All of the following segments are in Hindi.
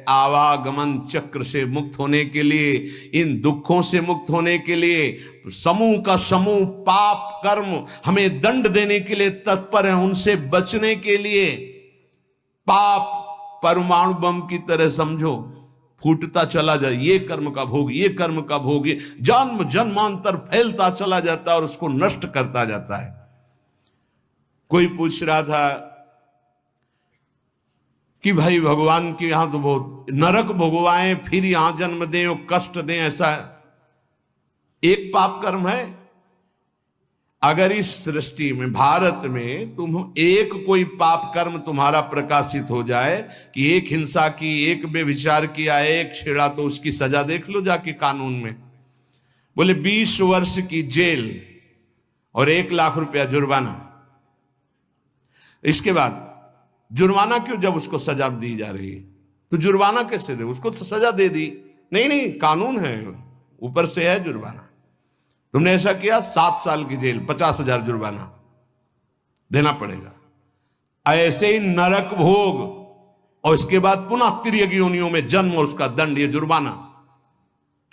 आवागमन चक्र से मुक्त होने के लिए, इन दुखों से मुक्त होने के लिए समूह का समूह पाप कर्म हमें दंड देने के लिए तत्पर है। उनसे बचने के लिए पाप परमाणु बम की तरह समझो, फूटता चला जाए, ये कर्म का भोग, ये कर्म का भोग, ये जन्म जन्मांतर फैलता चला जाता है और उसको नष्ट करता जाता है। कोई पूछ रहा था कि भाई भगवान के यहां तो बहुत नरक भोगवाएं फिर यहां जन्म दें और कष्ट दें, ऐसा एक पाप कर्म है? अगर इस सृष्टि में भारत में तुम एक कोई पाप कर्म तुम्हारा प्रकाशित हो जाए कि एक हिंसा की, एक बेविचार किया, एक छेड़ा, तो उसकी सजा देख लो जाके कानून में। बोले 20 वर्ष की जेल और 1 लाख रुपया जुर्माना। इसके बाद जुर्माना क्यों, जब उसको सजा दी जा रही है तो जुर्माना कैसे दे? उसको तो सजा दे दी। नहीं, कानून है, ऊपर से है जुर्माना। तुमने ऐसा किया 7 साल की जेल, 50,000 जुर्माना देना पड़ेगा। ऐसे ही नरक भोग और इसके बाद पुनः तिर्यक योनियों में जन्म और उसका दंड, ये जुर्माना।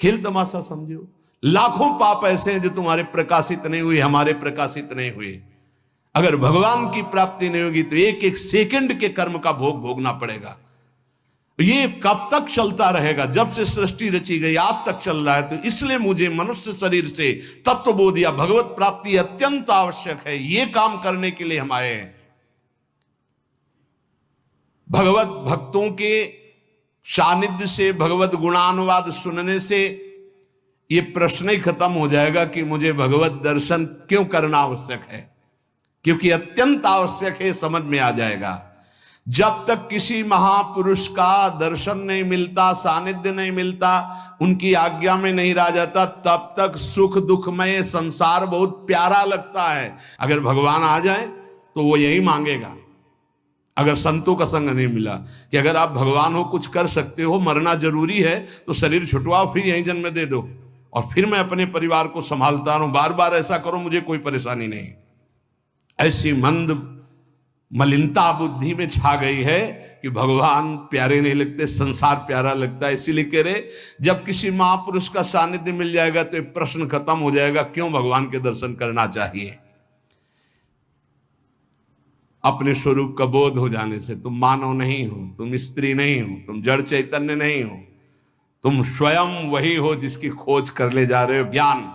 खेल तमाशा समझो। लाखों पाप ऐसे हैं जो तुम्हारे प्रकाशित नहीं हुए, हमारे प्रकाशित नहीं हुए। अगर भगवान की प्राप्ति नहीं होगी तो एक एक सेकंड के कर्म का भोग भोगना पड़ेगा। ये कब तक चलता रहेगा? जब से सृष्टि रची गई आज तक चल रहा है। तो इसलिए मुझे मनुष्य शरीर से तत्वबोध या भगवत प्राप्ति अत्यंत आवश्यक है। ये काम करने के लिए हम आए हैं। भगवत भक्तों के सानिध्य से, भगवत गुणानुवाद सुनने से ये प्रश्न ही खत्म हो जाएगा कि मुझे भगवत दर्शन क्यों करना आवश्यक है। क्योंकि अत्यंत आवश्यक है, समझ में आ जाएगा। जब तक किसी महापुरुष का दर्शन नहीं मिलता, सानिध्य नहीं मिलता, उनकी आज्ञा में नहीं रह जाता, तब तक सुख दुखमय संसार बहुत प्यारा लगता है। अगर भगवान आ जाए तो वो यही मांगेगा। अगर संतों का संग नहीं मिला कि अगर आप भगवान हो, कुछ कर सकते हो, मरना जरूरी है, तो शरीर छुटवाओ, फिर यही जन्म दे दो और फिर मैं अपने परिवार को संभालता रहूं, बार बार ऐसा करो, मुझे कोई परेशानी नहीं। ऐसी मंद मलिनता बुद्धि में छा गई है कि भगवान प्यारे नहीं लगते, संसार प्यारा लगता है। इसीलिए कह रहे, जब किसी महापुरुष का सानिध्य मिल जाएगा तो प्रश्न खत्म हो जाएगा, क्यों भगवान के दर्शन करना चाहिए। अपने स्वरूप का बोध हो जाने से तुम मानव नहीं हो, तुम स्त्री नहीं हो, तुम जड़ चैतन्य नहीं हो, तुम स्वयं वही हो जिसकी खोज कर ले जा रहे हो। ज्ञान,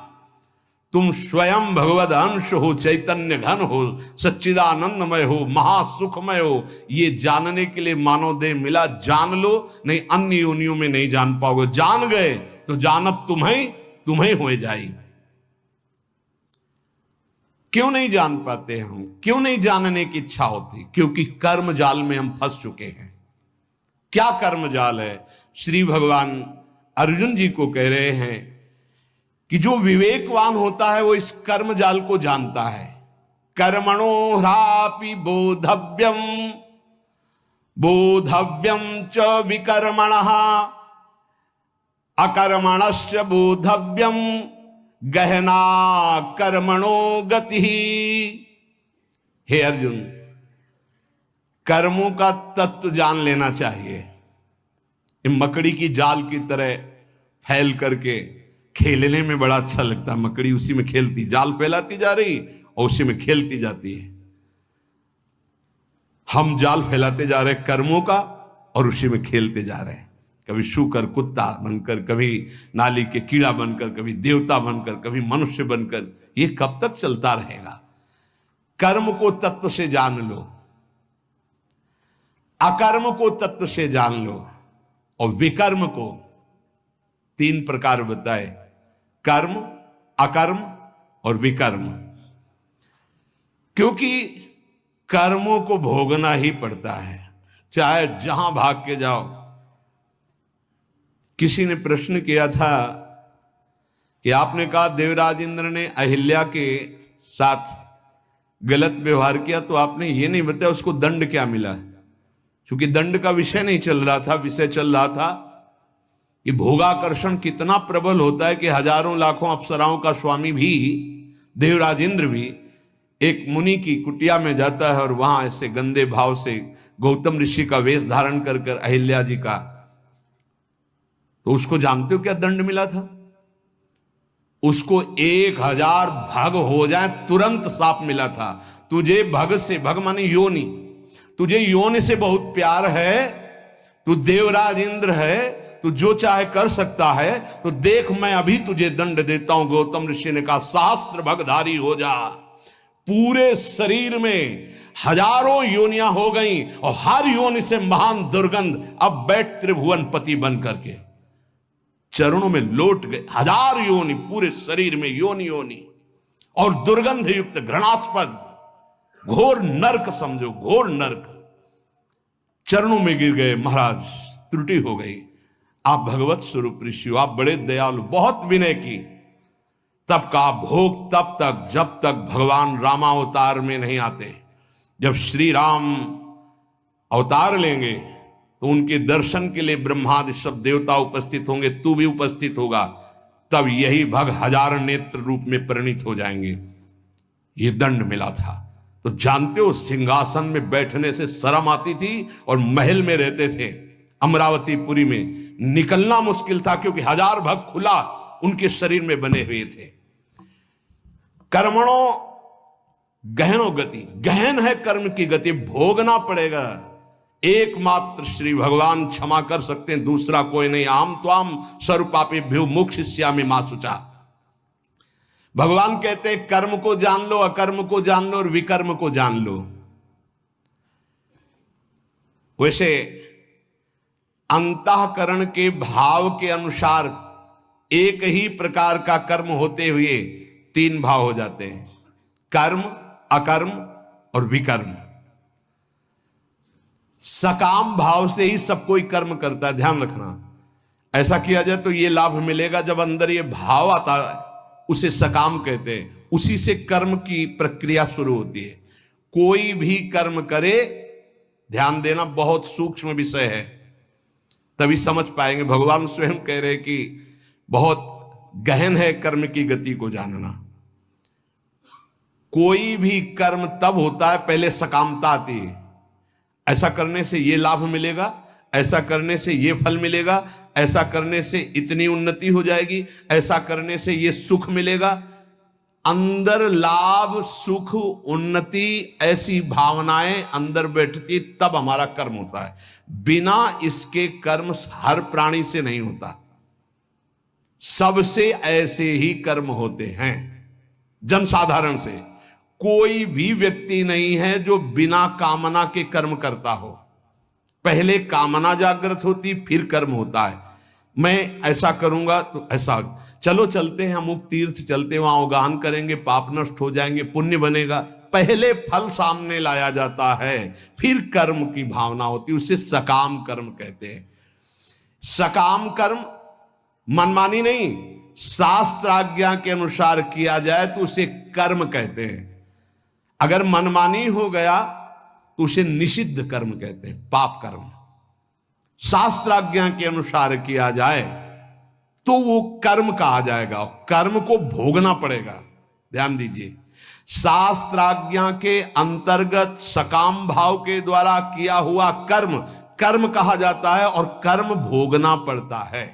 तुम स्वयं भगवद अंश हो, चैतन्य घन हो, सच्चिदानंदमय हो, महासुखमय हो। ये जानने के लिए मानव देह मिला। जान लो, नहीं अन्य योनियों में नहीं जान पाओगे। जान गए तो जानत तुम्हें हो जाई। क्यों नहीं जान पाते हम? क्यों नहीं जानने की इच्छा होती? क्योंकि कर्म जाल में हम फंस चुके हैं। क्या कर्म जाल है? श्री भगवान अर्जुन जी को कह रहे हैं कि जो विवेकवान होता है वो इस कर्म जाल को जानता है। कर्मणो ह्रापि बोधव्यम, बोधव्यम च विकर्मणः, अकर्मणश्च बोधव्यम, गहना कर्मणो गति। हे अर्जुन, कर्मों का तत्व जान लेना चाहिए। मकड़ी की जाल की तरह फैल करके खेलने में बड़ा अच्छा लगता है। मकड़ी उसी में खेलती, जाल फैलाती जा रही और उसी में खेलती जाती है। हम जाल फैलाते जा रहे कर्मों का और उसी में खेलते जा रहे हैं। कभी शूकर कुत्ता बनकर, कभी नाली के कीड़ा बनकर, कभी देवता बनकर, कभी मनुष्य बनकर। ये कब तक चलता रहेगा? कर्म को तत्व से जान लो, अकर्म को तत्व से जान लो और विकर्म को। 3 प्रकार बताए, कर्म, अकर्म और विकर्म। क्योंकि कर्मों को भोगना ही पड़ता है, चाहे जहां भाग के जाओ। किसी ने प्रश्न किया था कि आपने कहा देवराज इंद्र ने अहिल्या के साथ गलत व्यवहार किया, तो आपने ये नहीं बताया उसको दंड क्या मिला। क्योंकि दंड का विषय नहीं चल रहा था, विषय चल रहा था कि भोगाकर्षण कितना प्रबल होता है कि हजारों लाखों अप्सराओं का स्वामी भी, देवराज इंद्र भी, एक मुनि की कुटिया में जाता है और वहां ऐसे गंदे भाव से गौतम ऋषि का वेश धारण कर कर अहिल्या जी का तो उसको जानते हो क्या दंड मिला था? उसको 1000 भग हो जाए तुरंत साप मिला था। तुझे भग से, भग माने योनि, तुझे योनि से बहुत प्यार है, तू देवराज इंद्र है, तू जो चाहे कर सकता है, तो देख मैं अभी तुझे दंड देता हूं। गौतम ऋषि ने कहा सहस्त्र भगधारी हो जा। पूरे शरीर में हजारों योनियां हो गई और हर योनि से महान दुर्गंध। अब बैठ त्रिभुवन पति बन करके चरणों में लौट गए। 1000 योनि पूरे शरीर में, योनि योनि और दुर्गंध युक्त घृणास्पद घोर नरक, समझो घोर नरक। चरणों में गिर गए, महाराज त्रुटि हो गई, आप भगवत स्वरूप ऋषि हो, आप बड़े दयालु, बहुत विनय की। तब का भोग तब तक जब तक भगवान रामावतार में नहीं आते। जब श्री राम अवतार लेंगे तो उनके दर्शन के लिए ब्रह्मादि सब देवता उपस्थित होंगे, तू भी उपस्थित होगा, तब यही भग 1000 नेत्र रूप में परिणित हो जाएंगे। ये दंड मिला था। तो जानते हो सिंहासन में बैठने से शर्म आती थी और महल में रहते थे अमरावतीपुरी में, निकलना मुश्किल था क्योंकि 1000 भग खुला उनके शरीर में बने हुए थे। कर्मणों गहनो गति, गहन है कर्म की गति, भोगना पड़ेगा। एकमात्र श्री भगवान क्षमा कर सकते हैं, दूसरा कोई नहीं। आम त्वाम स्वरूपापेभ्यो मोक्षयिष्यामि मा शुचा। भगवान कहते हैं कर्म को जान लो, अकर्म को जान लो और विकर्म को जान लो। वैसे अंतःकरण के भाव के अनुसार एक ही प्रकार का कर्म होते हुए 3 भाव हो जाते हैं, कर्म, अकर्म और विकर्म। सकाम भाव से ही सब कोई कर्म करता है, ध्यान रखना। ऐसा किया जाए तो ये लाभ मिलेगा, जब अंदर ये भाव आता है उसे सकाम कहते हैं, उसी से कर्म की प्रक्रिया शुरू होती है। कोई भी कर्म करे, ध्यान देना, बहुत सूक्ष्म विषय है, तभी समझ पाएंगे। भगवान स्वयं कह रहे कि बहुत गहन है कर्म की गति को जानना। कोई भी कर्म तब होता है पहले सकामता आती है, ऐसा करने से ये लाभ मिलेगा, ऐसा करने से ये फल मिलेगा, ऐसा करने से इतनी उन्नति हो जाएगी, ऐसा करने से ये सुख मिलेगा। अंदर लाभ, सुख, उन्नति, ऐसी भावनाएं अंदर बैठती, तब हमारा कर्म होता है। बिना इसके कर्म हर प्राणी से नहीं होता, सबसे ऐसे ही कर्म होते हैं। जनसाधारण से कोई भी व्यक्ति नहीं है जो बिना कामना के कर्म करता हो। पहले कामना जागृत होती, फिर कर्म होता है। मैं ऐसा करूंगा तो ऐसा, चलो चलते हैं अमुक तीर्थ, चलते वहां उगाहन करेंगे, पाप नष्ट हो जाएंगे, पुण्य बनेगा। पहले फल सामने लाया जाता है, फिर कर्म की भावना होती, उसे सकाम कर्म कहते हैं। सकाम कर्म मनमानी नहीं, शास्त्र आज्ञा के अनुसार किया जाए तो उसे कर्म कहते हैं। अगर मनमानी हो गया तो उसे निषिद्ध कर्म कहते हैं, पाप कर्म। शास्त्राज्ञा के अनुसार किया जाए तो वो कर्म कहा जाएगा, कर्म को भोगना पड़ेगा। ध्यान दीजिए, शास्त्राज्ञा के अंतर्गत सकाम भाव के द्वारा किया हुआ कर्म कर्म कहा जाता है और कर्म भोगना पड़ता है।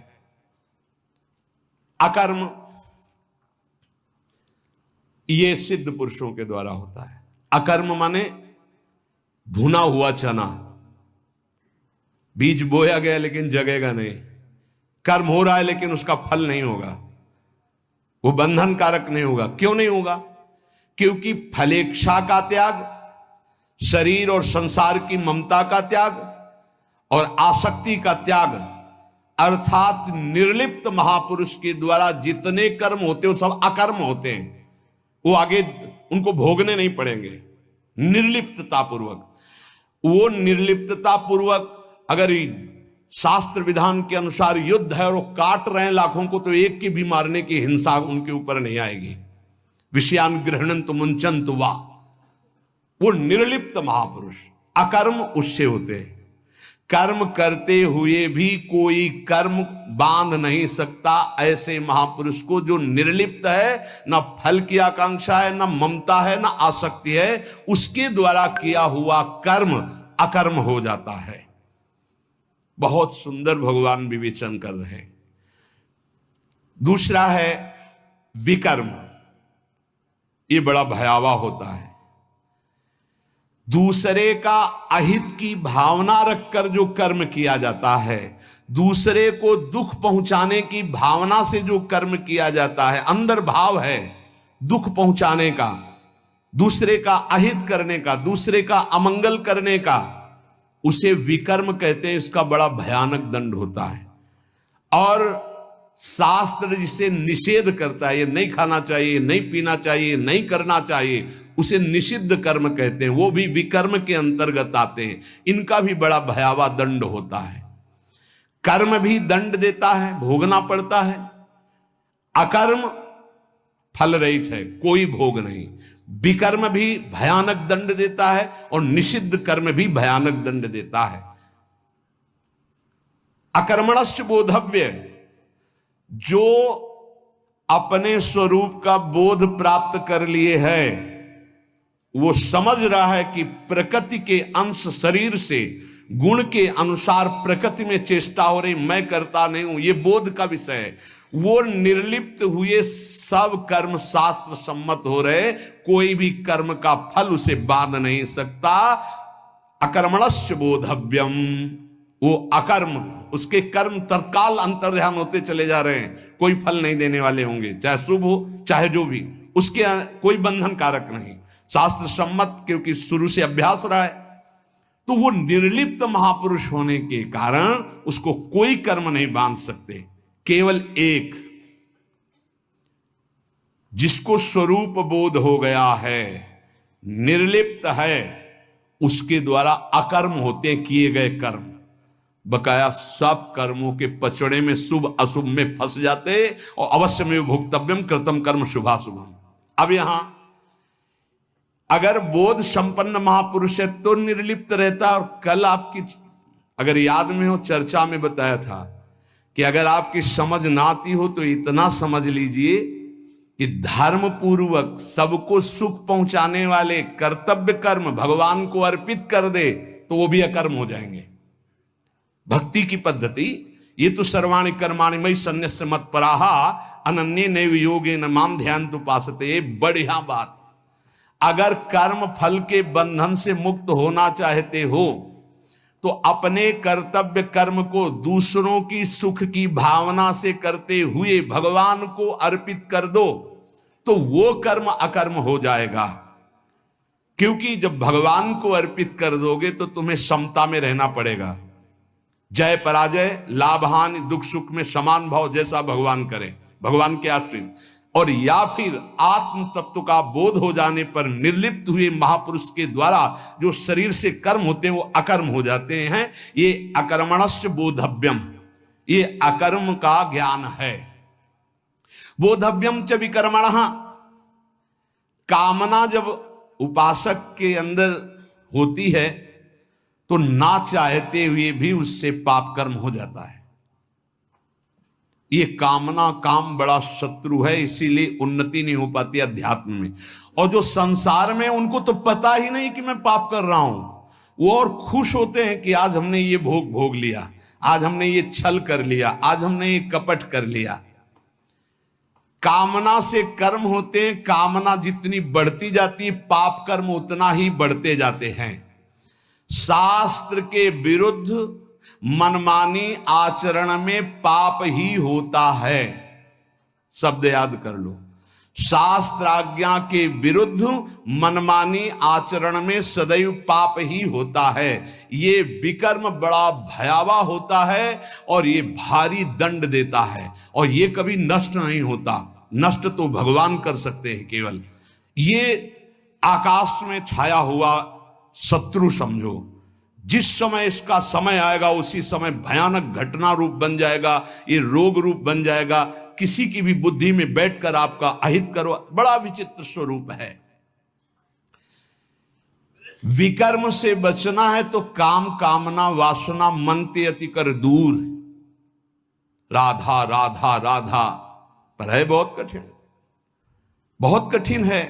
अकर्म ये सिद्ध पुरुषों के द्वारा होता है। अकर्म माने भुना हुआ चना, बीज बोया गया लेकिन जगेगा नहीं, कर्म हो रहा है लेकिन उसका फल नहीं होगा, वो बंधन कारक नहीं होगा। क्यों नहीं होगा? क्योंकि फलेच्छा का त्याग, शरीर और संसार की ममता का त्याग और आसक्ति का त्याग, अर्थात निर्लिप्त महापुरुष के द्वारा जितने कर्म होते हैं वो सब अकर्म होते हैं। वो आगे उनको भोगने नहीं पड़ेंगे, निर्लिप्तता पूर्वक। वो निर्लिप्तता पूर्वक अगर शास्त्र विधान के अनुसार युद्ध है और वो काट रहे हैं लाखों को, तो एक की भी मारने की हिंसा उनके ऊपर नहीं आएगी। विषयान गृहणंतु मुंचन्तु वा, वो निर्लिप्त महापुरुष। अकर्म उससे होते हैं। कर्म करते हुए भी कोई कर्म बांध नहीं सकता ऐसे महापुरुष को जो निर्लिप्त है, ना फल की आकांक्षा है, ना ममता है, ना आसक्ति है, उसके द्वारा किया हुआ कर्म अकर्म हो जाता है। बहुत सुंदर भगवान विवेचन कर रहे हैं। दूसरा है विकर्म, ये बड़ा भयावह होता है। दूसरे का अहित की भावना रखकर जो कर्म किया जाता है, दूसरे को दुख पहुंचाने की भावना से जो कर्म किया जाता है, अंदर भाव है दुख पहुंचाने का, दूसरे का अहित करने का, दूसरे का अमंगल करने का, उसे विकर्म कहते हैं। इसका बड़ा भयानक दंड होता है। और शास्त्र जिसे निषेध करता है, ये नहीं खाना चाहिए, नहीं पीना चाहिए, नहीं करना चाहिए, उसे निषिद्ध कर्म कहते हैं। वो भी विकर्म के अंतर्गत आते हैं। इनका भी बड़ा भयावह दंड होता है। कर्म भी दंड देता है, भोगना पड़ता है। अकर्म फल रहित है, कोई भोग नहीं। विकर्म भी भयानक दंड देता है और निषिद्ध कर्म भी भयानक दंड देता है। अकर्मणस्य बोधव्य, जो अपने स्वरूप का बोध प्राप्त कर लिए है, वो समझ रहा है कि प्रकृति के अंश शरीर से गुण के अनुसार प्रकृति में चेष्टा हो रही, मैं करता नहीं हूं, ये बोध का विषय है। वो निर्लिप्त हुए सब कर्म शास्त्र सम्मत हो रहे, कोई भी कर्म का फल उसे बांध नहीं सकता। अकर्मणस्य बोधव्यम, वो अकर्म, उसके कर्म तत्काल अंतर्ध्यान होते चले जा रहे हैं, कोई फल नहीं देने वाले होंगे, चाहे शुभ हो चाहे जो भी, उसके कोई बंधन कारक नहीं, शास्त्र सम्मत, क्योंकि शुरू से अभ्यास रहा है। तो वो निर्लिप्त महापुरुष होने के कारण उसको कोई कर्म नहीं बांध सकते। केवल एक, जिसको स्वरूप बोध हो गया है, निर्लिप्त है, उसके द्वारा अकर्म होते हैं किए गए कर्म। बकाया सब कर्मों के पचड़े में शुभ अशुभ में फंस जाते और अवश्य में भोक्तव्यम कृतम कर्म शुभाशुभम। अब यहां अगर बोध संपन्न महापुरुष है तो निर्लिप्त रहता। और कल आपकी, अगर याद में हो, चर्चा में बताया था कि अगर आपकी समझ ना आती हो तो इतना समझ लीजिए कि धर्म पूर्वक सबको सुख पहुंचाने वाले कर्तव्य कर्म भगवान को अर्पित कर दे तो वो भी अकर्म हो जाएंगे। भक्ति की पद्धति ये तो सर्वाणि कर्माणि मयि सन्न्यस्य मत्पराहा अनन्ये नैव योगेन माम ध्यायन्तु उपासते। बढ़िया बात। अगर कर्म फल के बंधन से मुक्त होना चाहते हो तो अपने कर्तव्य कर्म को दूसरों की सुख की भावना से करते हुए भगवान को अर्पित कर दो, तो वो कर्म अकर्म हो जाएगा। क्योंकि जब भगवान को अर्पित कर दोगे तो तुम्हें समता में रहना पड़ेगा। जय पराजय, लाभ हानि, दुख सुख में समान भाव जैसा भगवान करे, भगवान के आश्रित। और या फिर आत्म तत्व का बोध हो जाने पर निर्लिप्त हुए महापुरुष के द्वारा जो शरीर से कर्म होते हैं वो अकर्म हो जाते हैं। ये अकर्मणस्य बोधव्यम, ये अकर्म का ज्ञान है। बोधव्यम च विकर्मणः, कामना जब उपासक के अंदर होती है तो ना चाहते हुए भी उससे पाप कर्म हो जाता है। ये कामना, काम बड़ा शत्रु है, इसीलिए उन्नति नहीं हो पाती अध्यात्म में। और जो संसार में, उनको तो पता ही नहीं कि मैं पाप कर रहा हूं, वो और खुश होते हैं कि आज हमने ये भोग लिया, आज हमने ये छल कर लिया, आज हमने ये कपट कर लिया। कामना से कर्म होते हैं, कामना जितनी बढ़ती जाती है पाप कर्म उतना ही बढ़ते जाते हैं। शास्त्र के विरुद्ध मनमानी आचरण में पाप ही होता है। शब्द याद कर लो, शास्त्राज्ञा के विरुद्ध मनमानी आचरण में सदैव पाप ही होता है। ये विकर्म बड़ा भयावह होता है और ये भारी दंड देता है, और ये कभी नष्ट नहीं होता। नष्ट तो भगवान कर सकते हैं केवल। ये आकाश में छाया हुआ शत्रु समझो, जिस समय इसका समय आएगा उसी समय भयानक घटना रूप बन जाएगा, ये रोग रूप बन जाएगा। किसी की भी बुद्धि में बैठकर आपका अहित करो, बड़ा विचित्र स्वरूप है। विकर्म से बचना है तो काम, कामना, वासना मन ते अति कर दूर। राधा राधा राधा, पर है बहुत कठिन, बहुत कठिन है।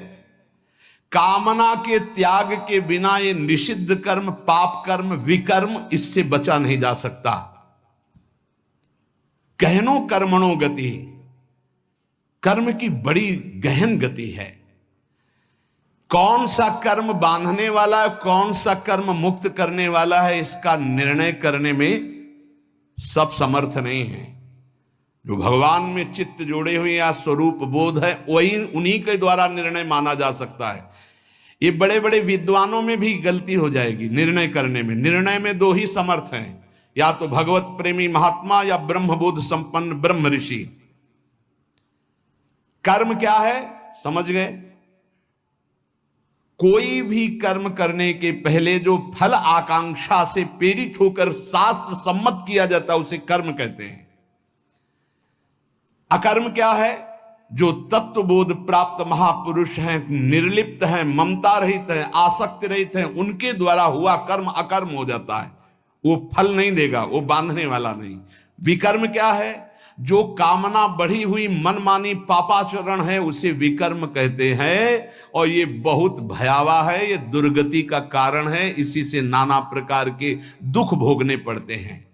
कामना के त्याग के बिना ये निषिद्ध कर्म, पाप कर्म, विकर्म, इससे बचा नहीं जा सकता। कहनो कर्मणो गति, कर्म की बड़ी गहन गति है। कौन सा कर्म बांधने वाला है, कौन सा कर्म मुक्त करने वाला है, इसका निर्णय करने में सब समर्थ नहीं है। जो भगवान में चित्त जोड़े हुए या स्वरूप बोध है, वही उन्हीं के द्वारा निर्णय माना जा सकता है। ये बड़े बड़े विद्वानों में भी गलती हो जाएगी निर्णय करने में। निर्णय में दो ही समर्थ हैं, या तो भगवत प्रेमी महात्मा या ब्रह्मबोध संपन्न ब्रह्म ऋषि। कर्म क्या है समझ गए? कोई भी कर्म करने के पहले जो फल आकांक्षा से प्रेरित होकर शास्त्र सम्मत किया जाता है उसे कर्म कहते हैं। अकर्म क्या है? जो तत्वबोध प्राप्त महापुरुष हैं, निर्लिप्त हैं, ममता रहित हैं, आसक्ति रहित हैं, उनके द्वारा हुआ कर्म अकर्म हो जाता है। वो फल नहीं देगा, वो बांधने वाला नहीं। विकर्म क्या है? जो कामना बढ़ी हुई मनमानी पापाचरण है उसे विकर्म कहते हैं, और ये बहुत भयावह है, ये दुर्गति का कारण है। इसी से नाना प्रकार के दुख भोगने पड़ते हैं।